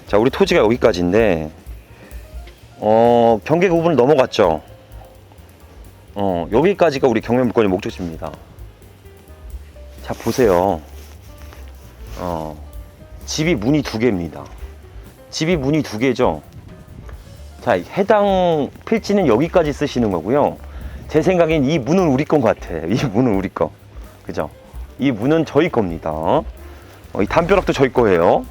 자, 우리 토지가 여기까지인데 경계 구분을 넘어갔죠. 여기까지가 우리 경매 물건의 목적지입니다. 자, 보세요. 집이 문이 2개입니다. 집이 문이 2개죠. 자, 해당 필지는 여기까지 쓰시는 거고요. 제 생각엔 이 문은 우리 건 같아. 이 문은 우리 거. 그죠? 이 문은 저희 겁니다. 이 담벼락도 저희 거예요.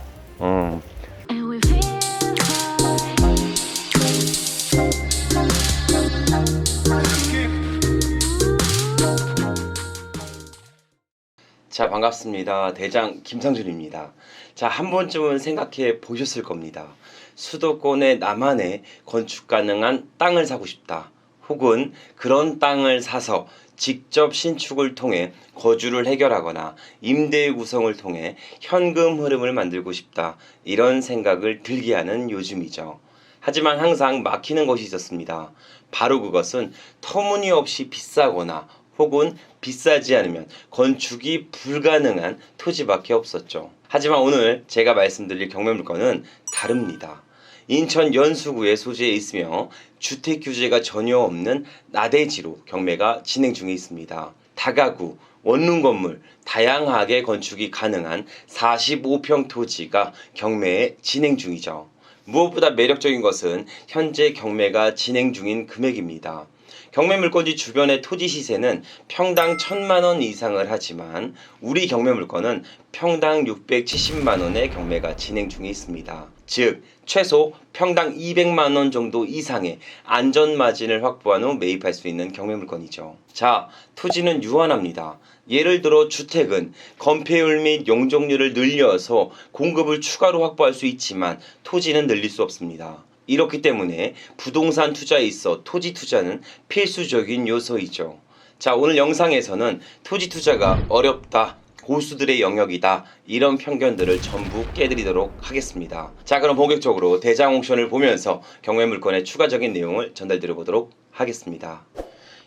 자, 반갑습니다. 대장 김상준입니다. 자, 한 번쯤은 생각해 보셨을 겁니다. 수도권의 나만의 건축 가능한 땅을 사고 싶다. 혹은 그런 땅을 사서 직접 신축을 통해 거주를 해결하거나 임대 구성을 통해 현금 흐름을 만들고 싶다. 이런 생각을 들게 하는 요즘이죠. 하지만 항상 막히는 것이 있었습니다. 바로 그것은 터무니없이 비싸거나 혹은 비싸지 않으면 건축이 불가능한 토지밖에 없었죠. 하지만 오늘 제가 말씀드릴 경매 물건은 다릅니다. 인천 연수구에 소재해 있으며 주택 규제가 전혀 없는 나대지로 경매가 진행 중에 있습니다. 다가구, 원룸 건물, 다양하게 건축이 가능한 45평 토지가 경매에 진행 중이죠. 무엇보다 매력적인 것은 현재 경매가 진행 중인 금액입니다. 경매 물건지 주변의 토지 시세는 평당 1,000만원 이상을 하지만 우리 경매 물건은 평당 670만원의 경매가 진행 중에 있습니다. 즉 최소 평당 200만원 정도 이상의 안전마진을 확보한 후 매입할 수 있는 경매 물건이죠. 자, 토지는 유한합니다. 예를 들어 주택은 건폐율 및 용적률을 늘려서 공급을 추가로 확보할 수 있지만 토지는 늘릴 수 없습니다. 이렇기 때문에 부동산 투자에 있어 토지 투자는 필수적인 요소이죠. 자, 오늘 영상에서는 토지 투자가 어렵다, 고수들의 영역이다, 이런 편견들을 전부 깨드리도록 하겠습니다. 자, 그럼 본격적으로 대장 옥션을 보면서 경매 물건의 추가적인 내용을 전달드려 보도록 하겠습니다.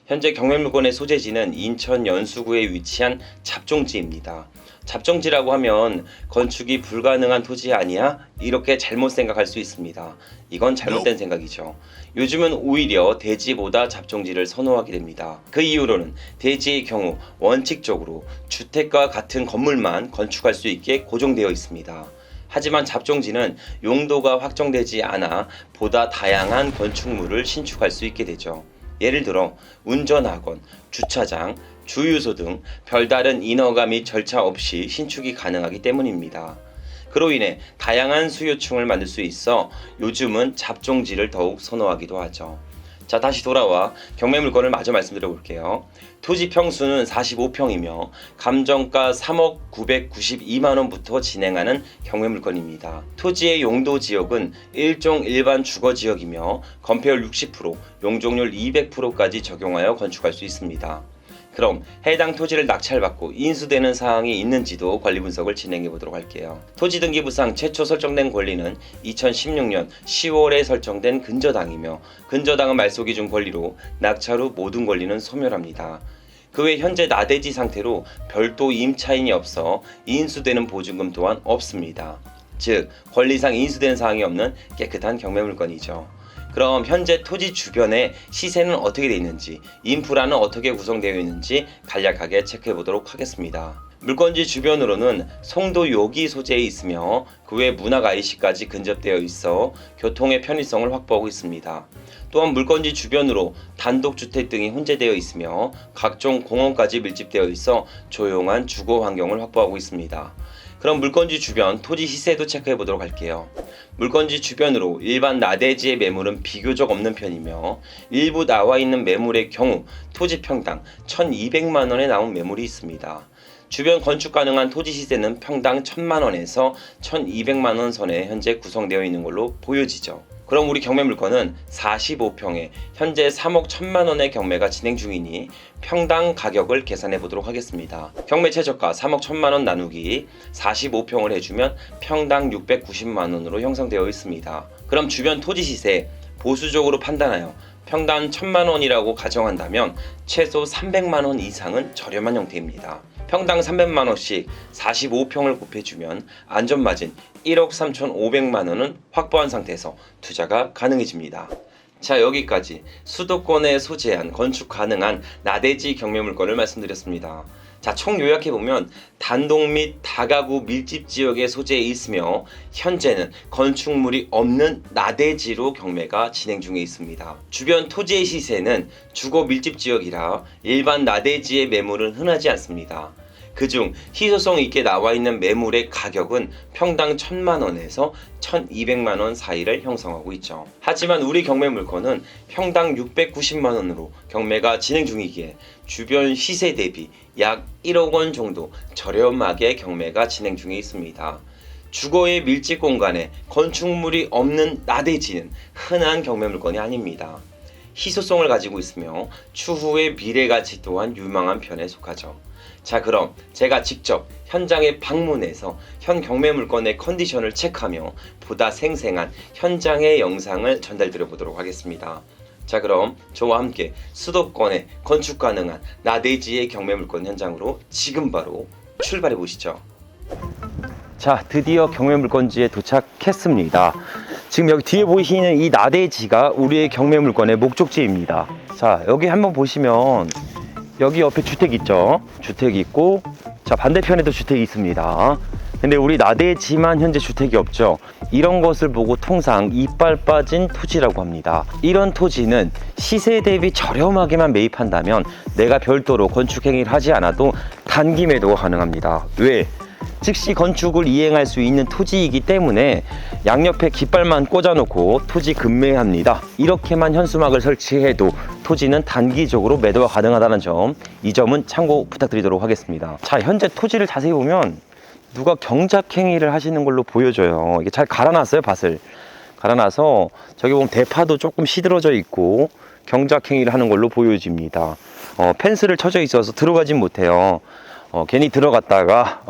현재 경매 물건의 소재지는 인천 연수구에 위치한 잡종지입니다. 잡종지라고 하면 건축이 불가능한 토지 아니야? 이렇게 잘못 생각할 수 있습니다. 이건 잘못된 생각이죠. 요즘은 오히려 대지보다 잡종지를 선호하게 됩니다. 그 이유로는 대지의 경우 원칙적으로 주택과 같은 건물만 건축할 수 있게 고정되어 있습니다. 하지만 잡종지는 용도가 확정되지 않아 보다 다양한 건축물을 신축할 수 있게 되죠. 예를 들어 운전학원, 주차장, 주유소 등 별다른 인허가 및 절차 없이 신축이 가능하기 때문입니다. 그로 인해 다양한 수요층을 만들 수 있어 요즘은 잡종지를 더욱 선호하기도 하죠. 자, 다시 돌아와 경매 물건을 마저 말씀드려 볼게요. 토지 평수는 45평이며 감정가 3억 992만원부터 진행하는 경매 물건입니다. 토지의 용도 지역은 일종 일반 주거 지역이며 건폐율 60%, 용적률 200%까지 적용하여 건축할 수 있습니다. 그럼 해당 토지를 낙찰받고 인수되는 사항이 있는지도 권리 분석을 진행해 보도록 할게요. 토지등기부상 최초 설정된 권리는 2016년 10월에 설정된 근저당이며 근저당은 말소 기준 권리로 낙찰 후 모든 권리는 소멸합니다. 그 외 현재 나대지 상태로 별도 임차인이 없어 인수되는 보증금 또한 없습니다. 즉 권리상 인수된 사항이 없는 깨끗한 경매 물건이죠. 그럼 현재 토지 주변에 시세는 어떻게 되어 있는지, 인프라는 어떻게 구성되어 있는지 간략하게 체크해 보도록 하겠습니다. 물건지 주변으로는 송도요기 소재에 있으며 그 외 문학 IC까지 근접되어 있어 교통의 편의성을 확보하고 있습니다. 또한 물건지 주변으로 단독주택 등이 혼재되어 있으며 각종 공원까지 밀집되어 있어 조용한 주거 환경을 확보하고 있습니다. 그럼 물건지 주변 토지 시세도 체크해 보도록 할게요. 물건지 주변으로 일반 나대지의 매물은 비교적 없는 편이며 일부 나와 있는 매물의 경우 토지 평당 1,200만원에 나온 매물이 있습니다. 주변 건축 가능한 토지 시세는 평당 1,000만원에서 1,200만원 선에 현재 구성되어 있는 걸로 보여지죠. 그럼 우리 경매 물건은 45평에 현재 3억 1,000만원의 경매가 진행 중이니 평당 가격을 계산해 보도록 하겠습니다. 경매 최저가 3억 1,000만원 나누기 45평을 해주면 평당 690만원으로 형성되어 있습니다. 그럼 주변 토지 시세 보수적으로 판단하여 평당 1,000만원이라고 가정한다면 최소 300만원 이상은 저렴한 형태입니다. 평당 300만 원씩 45평을 곱해주면 안전마진 1억 3,500만 원은 확보한 상태에서 투자가 가능해집니다. 자, 여기까지 수도권에 소재한 건축 가능한 나대지 경매 물건을 말씀드렸습니다. 자, 총 요약해보면 단독 및 다가구 밀집 지역에 소재해 있으며 현재는 건축물이 없는 나대지로 경매가 진행 중에 있습니다. 주변 토지의 시세는 주거 밀집 지역이라 일반 나대지의 매물은 흔하지 않습니다. 그중 희소성 있게 나와 있는 매물의 가격은 평당 1,000만 원에서 1,200만 원 사이를 형성하고 있죠. 하지만 우리 경매 물건은 평당 690만 원으로 경매가 진행 중이기에 주변 시세 대비 약 1억 원 정도 저렴하게 경매가 진행 중에 있습니다. 주거의 밀집 공간에 건축물이 없는 나대지는 흔한 경매 물건이 아닙니다. 희소성을 가지고 있으며 추후의 미래 가치 또한 유망한 편에 속하죠. 자, 그럼 제가 직접 현장에 방문해서 현 경매 물건의 컨디션을 체크하며 보다 생생한 현장의 영상을 전달드려 보도록 하겠습니다. 자, 그럼 저와 함께 수도권에 건축 가능한 나대지의 경매 물건 현장으로 지금 바로 출발해 보시죠. 자, 드디어 경매 물건지에 도착했습니다. 지금 여기 뒤에 보이시는 이 나대지가 우리의 경매 물건의 목적지입니다. 자, 여기 한번 보시면 여기 옆에 주택 있죠? 주택이 있고, 자, 반대편에도 주택이 있습니다. 근데 우리 나대지만 현재 주택이 없죠. 이런 것을 보고 통상 이빨 빠진 토지라고 합니다. 이런 토지는 시세 대비 저렴하게만 매입한다면 내가 별도로 건축 행위를 하지 않아도 단기 매도가 가능합니다. 왜? 즉시 건축을 이행할 수 있는 토지이기 때문에 양옆에 깃발만 꽂아놓고 토지 급매합니다. 이렇게만 현수막을 설치해도 토지는 단기적으로 매도가 가능하다는 점, 이 점은 참고 부탁드리도록 하겠습니다. 자, 현재 토지를 자세히 보면 누가 경작행위를 하시는 걸로 보여져요. 이게 잘 갈아놨어요. 밭을 갈아놔서 저기 보면 대파도 조금 시들어져 있고 경작행위를 하는 걸로 보여집니다. 펜스를 쳐져 있어서 들어가진 못해요. 괜히 들어갔다가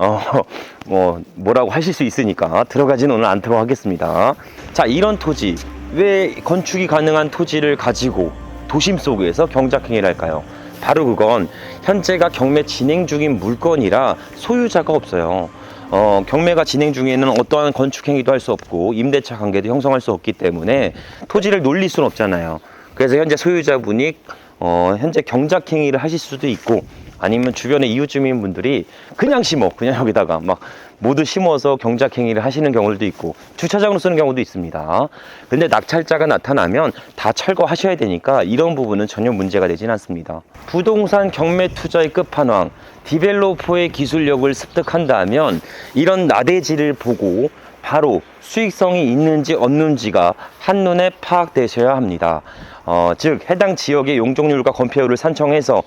뭐라고 하실 수 있으니까 들어가지는 오늘 않도록 하겠습니다. 자, 이런 토지, 왜 건축이 가능한 토지를 가지고 도심 속에서 경작행위를 할까요? 바로 그건 현재가 경매 진행 중인 물건이라 소유자가 없어요. 경매가 진행 중에는 어떠한 건축행위도 할 수 없고 임대차 관계도 형성할 수 없기 때문에 토지를 놀릴 수는 없잖아요. 그래서 현재 소유자분이 현재 경작행위를 하실 수도 있고, 아니면 주변의 이웃 주민분들이 그냥 여기다가 막 모두 심어서 경작행위를 하시는 경우도 있고 주차장으로 쓰는 경우도 있습니다. 근데 낙찰자가 나타나면 다 철거하셔야 되니까 이런 부분은 전혀 문제가 되진 않습니다. 부동산 경매 투자의 끝판왕 디벨로퍼의 기술력을 습득한다면 이런 나대지를 보고 바로 수익성이 있는지 없는지가 한눈에 파악되셔야 합니다. 즉 해당 지역의 용적률과 건폐율을 산청해서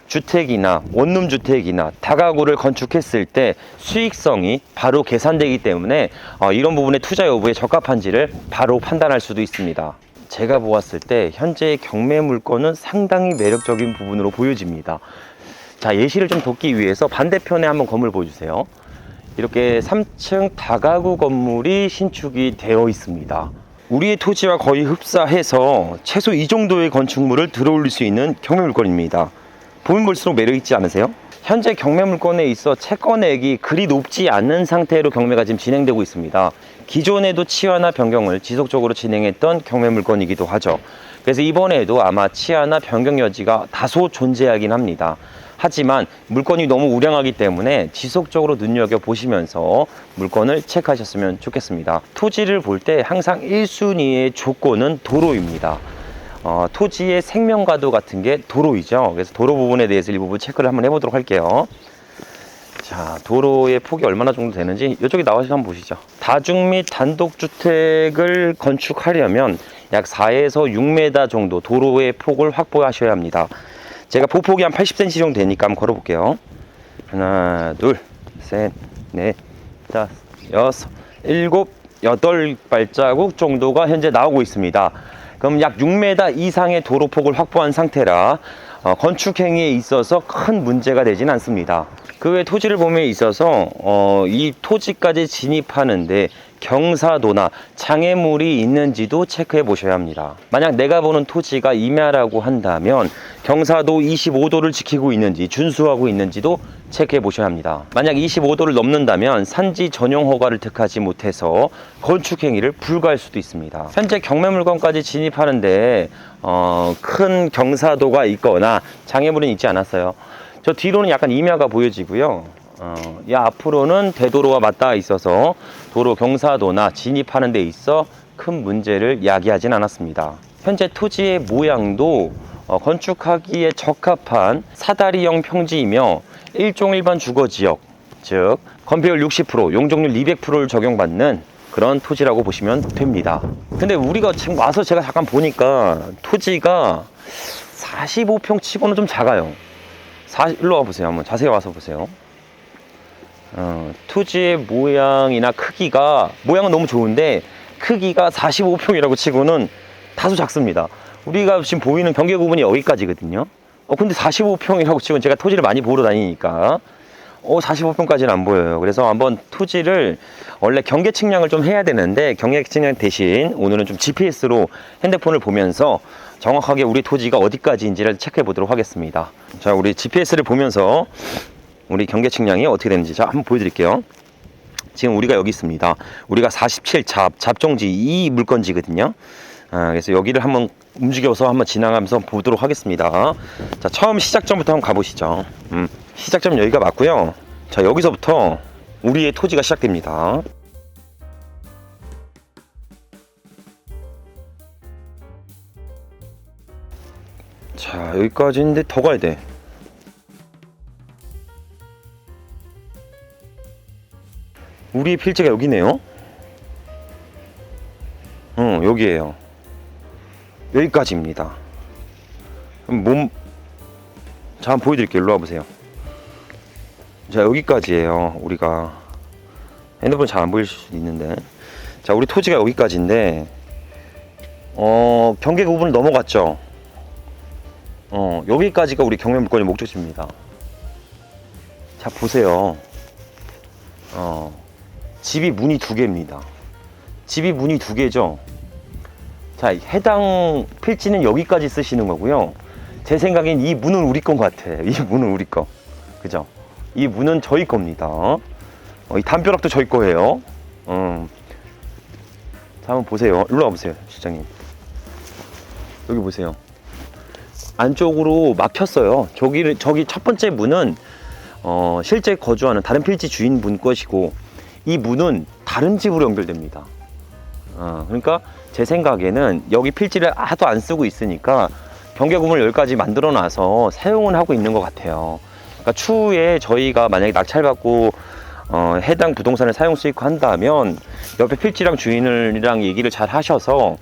주택이나 원룸 주택이나 다가구를 건축했을 때 수익성이 바로 계산되기 때문에 이런 부분의 투자 여부에 적합한지를 바로 판단할 수도 있습니다. 제가 보았을 때 현재의 경매 물건은 상당히 매력적인 부분으로 보여집니다. 자, 예시를 좀 돕기 위해서 반대편에 한번 건물 보여주세요. 이렇게 3층 다가구 건물이 신축이 되어 있습니다. 우리의 토지와 거의 흡사해서 최소 이 정도의 건축물을 들어올릴 수 있는 경매 물건입니다. 보면 볼수록 매력있지 않으세요? 현재 경매 물건에 있어 채권액이 그리 높지 않은 상태로 경매가 지금 진행되고 있습니다. 기존에도 치하나 변경을 지속적으로 진행했던 경매 물건이기도 하죠. 그래서 이번에도 아마 치하나 변경 여지가 다소 존재하긴 합니다. 하지만 물건이 너무 우량하기 때문에 지속적으로 눈여겨보시면서 물건을 체크하셨으면 좋겠습니다. 토지를 볼 때 항상 1순위의 조건은 도로입니다. 토지의 생명과도 같은 게 도로이죠. 그래서 도로 부분에 대해서 일부분 체크를 한번 해보도록 할게요. 자, 도로의 폭이 얼마나 정도 되는지 이쪽에 나와서 한번 보시죠. 다중 및 단독주택을 건축하려면 약 4에서 6m 정도 도로의 폭을 확보하셔야 합니다. 제가 보폭이 한 80cm 정도 되니까 한번 걸어볼게요. 하나, 둘, 셋, 넷, 다섯, 여섯, 일곱, 여덟 발자국 정도가 현재 나오고 있습니다. 그럼 약 6m 이상의 도로폭을 확보한 상태라 건축 행위에 있어서 큰 문제가 되진 않습니다. 그 외 토지를 봄에 있어서 이 토지까지 진입하는데 경사도나 장애물이 있는지도 체크해 보셔야 합니다. 만약 내가 보는 토지가 임야라고 한다면 경사도 25도를 지키고 있는지 준수하고 있는지도 체크해 보셔야 합니다. 만약 25도를 넘는다면 산지 전용 허가를 득하지 못해서 건축 행위를 불가할 수도 있습니다. 현재 경매물건까지 진입하는데 큰 경사도가 있거나 장애물은 있지 않았어요. 저 뒤로는 약간 임야가 보여지고요. 이 앞으로는 대도로와 맞닿아 있어서 도로 경사도나 진입하는 데 있어 큰 문제를 야기하진 않았습니다. 현재 토지의 모양도 건축하기에 적합한 사다리형 평지이며 일종 일반 주거지역, 즉 건폐율 60%, 용적률 200%를 적용받는 그런 토지라고 보시면 됩니다. 근데 우리가 지금 와서 제가 잠깐 보니까 토지가 45평 치고는 좀 작아요. 일로 와보세요. 한번 자세히 와서 보세요. 토지의 모양이나 크기가, 모양은 너무 좋은데 크기가 45평이라고 치고는 다소 작습니다. 우리가 지금 보이는 경계 구분이 여기까지거든요. 근데 45평이라고 치고는 제가 토지를 많이 보러 다니니까 45평까지는 안 보여요. 그래서 한번 토지를 원래 경계 측량을 좀 해야 되는데 경계 측량 대신 오늘은 좀 GPS로 핸드폰을 보면서 정확하게 우리 토지가 어디까지인지를 체크해 보도록 하겠습니다. 자, 우리 GPS를 보면서 우리 경계 측량이 어떻게 되는지 자 한번 보여드릴게요. 지금 우리가 여기 있습니다. 우리가 47 잡종지 이 물건지거든요. 그래서 여기를 한번 움직여서 한번 지나가면서 보도록 하겠습니다. 자, 처음 시작점부터 한번 가보시죠. 시작점 여기가 맞고요. 자, 여기서부터 우리의 토지가 시작됩니다. 자, 여기까지인데 더 가야 돼. 우리의 필지가 여기네요. 여기에요. 여기까지입니다. 자, 한번 보여드릴게요. 일로 와보세요. 자, 여기까지예요. 우리가 핸드폰 잘 안 보일 수 있는데, 자, 우리 토지가 여기까지인데 경계 구분을 넘어갔죠. 여기까지가 우리 경매 물건의 목적지입니다. 자, 보세요. 집이 문이 2개입니다. 집이 문이 2개죠. 자, 해당 필지는 여기까지 쓰시는 거고요. 제 생각엔 이 문은 우리 건 같아. 이 문은 우리 거. 그죠? 이 문은 저희 겁니다. 이 담벼락도 저희 거예요. 자, 한번 보세요. 일로 와보세요, 실장님. 여기 보세요. 안쪽으로 막혔어요. 저기 첫 번째 문은 실제 거주하는 다른 필지 주인분 것이고, 이 문은 다른 집으로 연결됩니다. 그러니까 제 생각에는 여기 필지를 하도 안 쓰고 있으니까 경계 구분을 여기까지 만들어 놔서 사용은 하고 있는 것 같아요. 그러니까 추후에 저희가 만약에 낙찰받고 해당 부동산을 사용 수익화한다면 옆에 필지랑 주인이랑 얘기를 잘 하셔서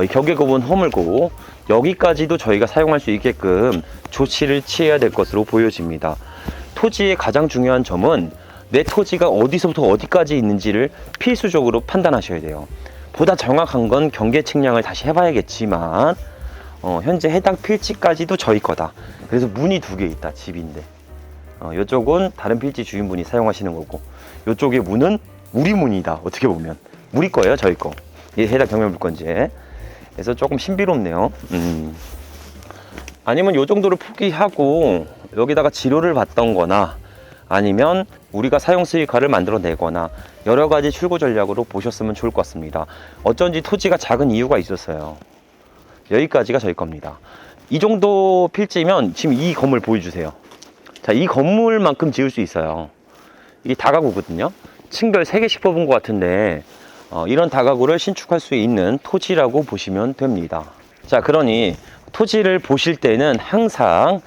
이 경계 구분 허물고 여기까지도 저희가 사용할 수 있게끔 조치를 취해야 될 것으로 보여집니다. 토지의 가장 중요한 점은 내 토지가 어디서부터 어디까지 있는지를 필수적으로 판단하셔야 돼요. 보다 정확한 건 경계 측량을 다시 해봐야겠지만 현재 해당 필지까지도 저희 거다. 그래서 문이 2개 있다. 집인데 이쪽은 다른 필지 주인분이 사용하시는 거고, 이쪽의 문은 우리 문이다. 어떻게 보면 우리 거예요. 저희 거. 이게 해당 경매 물건지에. 그래서 조금 신비롭네요. 아니면 이 정도를 포기하고 여기다가 지료를 받던 거나 아니면 우리가 사용 수익화를 만들어내거나 여러 가지 출구 전략으로 보셨으면 좋을 것 같습니다. 어쩐지 토지가 작은 이유가 있었어요. 여기까지가 저희 겁니다. 이 정도 필지면 지금 이 건물 보여주세요. 자, 이 건물만큼 지을 수 있어요. 이게 다가구거든요. 층별 3개씩 뽑은 것 같은데 이런 다가구를 신축할 수 있는 토지라고 보시면 됩니다. 자, 그러니 토지를 보실 때는 항상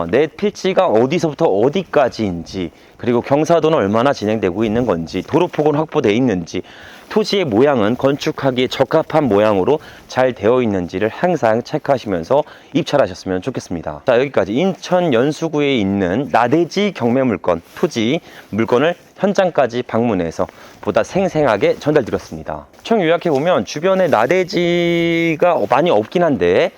내 필지가 어디서부터 어디까지인지, 그리고 경사도는 얼마나 진행되고 있는 건지, 도로폭은 확보되어 있는지, 토지의 모양은 건축하기에 적합한 모양으로 잘 되어 있는지를 항상 체크하시면서 입찰하셨으면 좋겠습니다. 자, 여기까지 인천 연수구에 있는 나대지 경매물건 토지 물건을 현장까지 방문해서 보다 생생하게 전달드렸습니다. 총 요약해보면 주변에 나대지가 많이 없긴 한데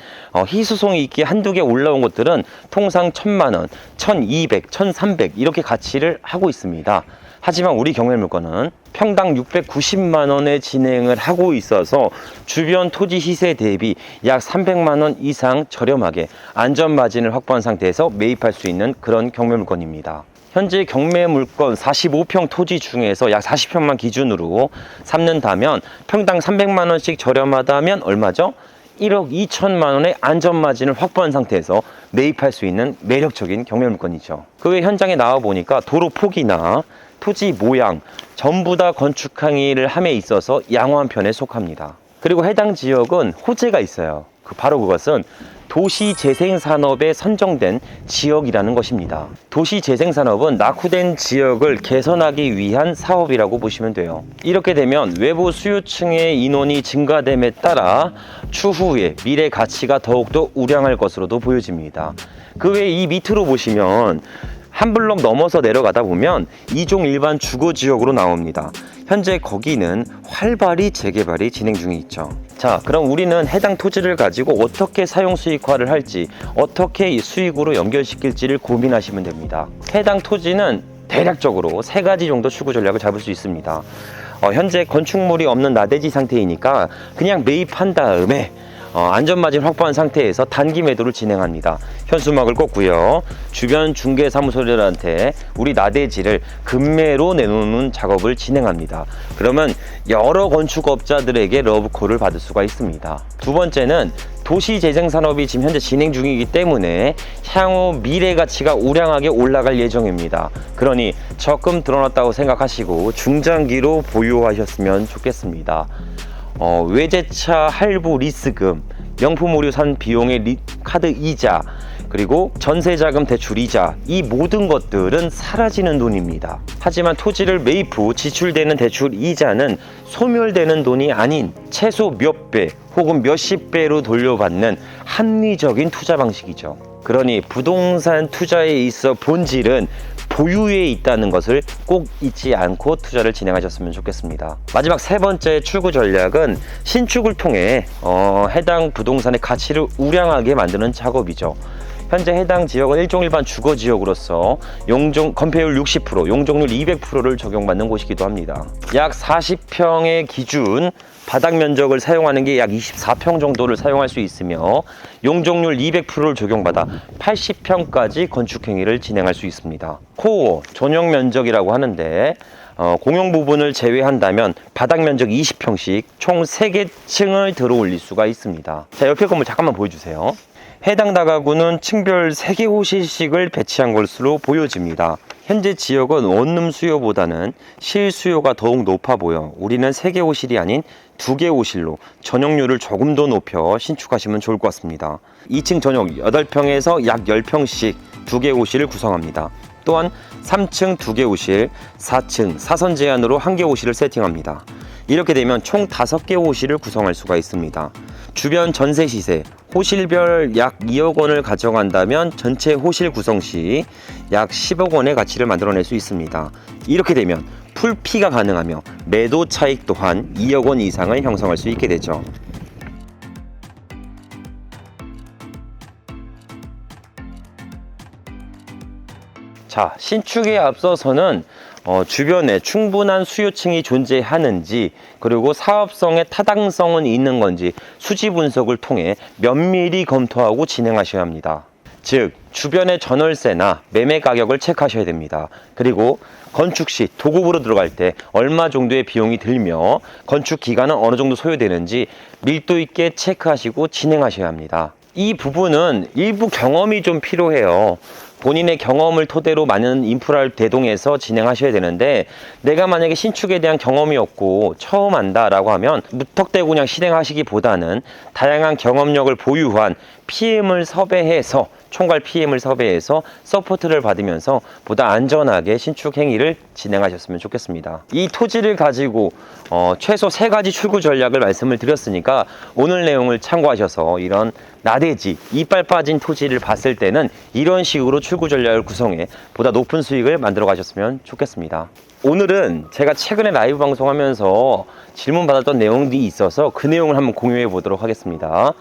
희수송이 있기에 한두 개 올라온 것들은 통상 1000만원, 1200, 1300 이렇게 가치를 하고 있습니다. 하지만 우리 경매물건은 평당 690만원에 진행을 하고 있어서 주변 토지 시세 대비 약 300만원 이상 저렴하게 안전마진을 확보한 상태에서 매입할 수 있는 그런 경매물건입니다. 현재 경매물건 45평 토지 중에서 약 40평만 기준으로 삼는다면 평당 300만원씩 저렴하다면 얼마죠? 1억 2천만원의 안전마진을 확보한 상태에서 매입할 수 있는 매력적인 경매물건이죠. 그 외 현장에 나와보니까 도로 폭이나 토지 모양 전부 다 건축 항의를 함에 있어서 양호한 편에 속합니다. 그리고 해당 지역은 호재가 있어요. 바로 그것은 도시재생산업에 선정된 지역이라는 것입니다. 도시재생산업은 낙후된 지역을 개선하기 위한 사업이라고 보시면 돼요. 이렇게 되면 외부 수요층의 인원이 증가됨에 따라 추후에 미래 가치가 더욱더 우량할 것으로도 보여집니다. 그 외에 이 밑으로 보시면 한 블록 넘어서 내려가다 보면 2종 일반 주거지역으로 나옵니다. 현재 거기는 활발히 재개발이 진행 중에 있죠. 자, 그럼 우리는 해당 토지를 가지고 어떻게 사용 수익화를 할지, 어떻게 수익으로 연결시킬지를 고민하시면 됩니다. 해당 토지는 대략적으로 3가지 정도 추구 전략을 잡을 수 있습니다. 현재 건축물이 없는 나대지 상태이니까 그냥 매입한 다음에 안전마진 확보한 상태에서 단기 매도를 진행합니다. 현수막을 꽂고요. 주변 중개사무소들한테 우리 나대지를 급매로 내놓는 작업을 진행합니다. 그러면 여러 건축업자들에게 러브콜을 받을 수가 있습니다. 두 번째는 도시재생산업이 지금 현재 진행 중이기 때문에 향후 미래 가치가 우량하게 올라갈 예정입니다. 그러니 적금 들어놨다고 생각하시고 중장기로 보유하셨으면 좋겠습니다. 외제차 할부 리스금, 명품 의류 산 비용의 카드 이자, 그리고 전세자금 대출 이자, 이 모든 것들은 사라지는 돈입니다. 하지만 토지를 매입 후 지출되는 대출 이자는 소멸되는 돈이 아닌 최소 몇 배 혹은 몇십 배로 돌려받는 합리적인 투자 방식이죠. 그러니 부동산 투자에 있어 본질은 보유에 있다는 것을 꼭 잊지 않고 투자를 진행하셨으면 좋겠습니다. 마지막 3번째 출구 전략은 신축을 통해 해당 부동산의 가치를 우량하게 만드는 작업이죠. 현재 해당 지역은 일종 일반 주거지역으로서 건폐율 60%, 용적률 200%를 적용받는 곳이기도 합니다. 약 40평의 기준 바닥 면적을 사용하는 게 약 24평 정도를 사용할 수 있으며 용적률 200%를 적용받아 80평까지 건축행위를 진행할 수 있습니다. 코어 전용 면적이라고 하는데 공용 부분을 제외한다면 바닥 면적 20평씩 총 3개 층을 들어 올릴 수가 있습니다. 자, 옆에 건물 잠깐만 보여주세요. 해당 다가구는 층별 3개 호실씩을 배치한 것으로 보여집니다. 현재 지역은 원룸 수요보다는 실수요가 더욱 높아 보여 우리는 3개 호실이 아닌 2개 호실로 전용률을 조금 더 높여 신축하시면 좋을 것 같습니다. 2층 전용 8평에서 약 10평씩 2개 호실을 구성합니다. 또한 3층 2개 호실, 4층 사선 제한으로 1개 호실을 세팅합니다. 이렇게 되면 총 5개 호실을 구성할 수가 있습니다. 주변 전세 시세, 호실별 약 2억 원을 가져간다면 전체 호실 구성 시 약 10억 원의 가치를 만들어낼 수 있습니다. 이렇게 되면 풀피가 가능하며 매도 차익 또한 2억 원 이상을 형성할 수 있게 되죠. 자, 신축에 앞서서는 주변에 충분한 수요층이 존재하는지, 그리고 사업성의 타당성은 있는 건지 수지 분석을 통해 면밀히 검토하고 진행하셔야 합니다. 즉, 주변의 전월세나 매매 가격을 체크하셔야 됩니다. 그리고 건축 시 도급으로 들어갈 때 얼마 정도의 비용이 들며 건축 기간은 어느 정도 소요되는지 밀도 있게 체크하시고 진행하셔야 합니다. 이 부분은 일부 경험이 좀 필요해요. 본인의 경험을 토대로 많은 인프라를 대동해서 진행하셔야 되는데, 내가 만약에 신축에 대한 경험이 없고 처음 한다라고 하면 무턱대고 그냥 실행하시기보다는 다양한 경험력을 보유한 PM을 섭외해서, 총괄 PM을 섭외해서 서포트를 받으면서 보다 안전하게 신축 행위를 진행하셨으면 좋겠습니다. 이 토지를 가지고 최소 3가지 출구 전략을 말씀을 드렸으니까 오늘 내용을 참고하셔서 이런 나대지, 이빨 빠진 토지를 봤을 때는 이런 식으로 출구 전략을 구성해 보다 높은 수익을 만들어 가셨으면 좋겠습니다. 오늘은 제가 최근에 라이브 방송하면서 질문 받았던 내용들이 있어서 그 내용을 한번 공유해 보도록 하겠습니다.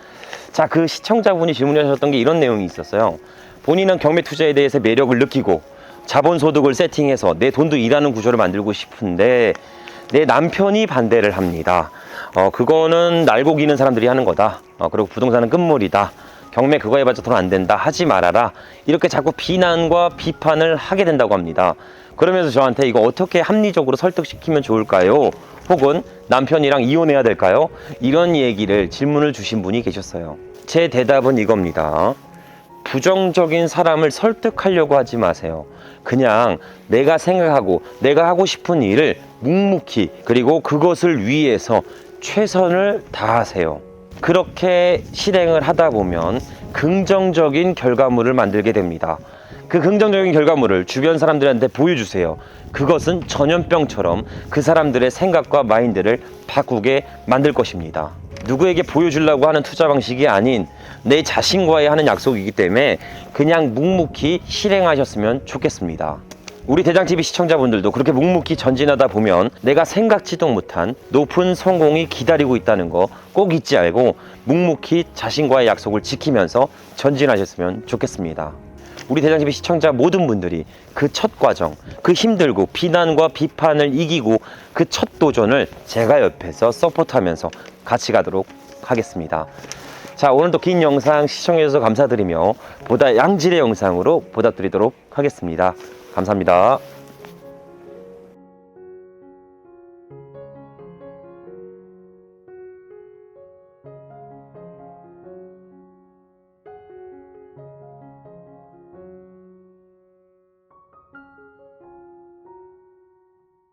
자, 그 시청자분이 질문하셨던 게 이런 내용이 있었어요. 본인은 경매 투자에 대해서 매력을 느끼고 자본소득을 세팅해서 내 돈도 일하는 구조를 만들고 싶은데 내 남편이 반대를 합니다. 그거는 날고 기는 사람들이 하는 거다. 그리고 부동산은 끝물이다. 경매 그거 해봤자 돈 안 된다. 하지 말아라. 이렇게 자꾸 비난과 비판을 하게 된다고 합니다. 그러면서 저한테 이거 어떻게 합리적으로 설득시키면 좋을까요? 혹은 남편이랑 이혼해야 될까요? 이런 얘기를 질문을 주신 분이 계셨어요. 제 대답은 이겁니다. 부정적인 사람을 설득하려고 하지 마세요. 그냥 내가 생각하고 내가 하고 싶은 일을 묵묵히 그리고 그것을 위해서 최선을 다하세요. 그렇게 실행을 하다 보면 긍정적인 결과물을 만들게 됩니다. 그 긍정적인 결과물을 주변 사람들한테 보여주세요. 그것은 전염병처럼 그 사람들의 생각과 마인드를 바꾸게 만들 것입니다. 누구에게 보여주려고 하는 투자 방식이 아닌 내 자신과의 하는 약속이기 때문에 그냥 묵묵히 실행하셨으면 좋겠습니다. 우리 대장TV 시청자분들도 그렇게 묵묵히 전진하다 보면 내가 생각지도 못한 높은 성공이 기다리고 있다는 거 꼭 잊지 말고 묵묵히 자신과의 약속을 지키면서 전진하셨으면 좋겠습니다. 우리 대장TV 시청자 모든 분들이 그 첫 과정, 그 힘들고 비난과 비판을 이기고 그 첫 도전을 제가 옆에서 서포트하면서 같이 가도록 하겠습니다. 자, 오늘도 긴 영상 시청해 주셔서 감사드리며 보다 양질의 영상으로 보답드리도록 하겠습니다. 감사합니다.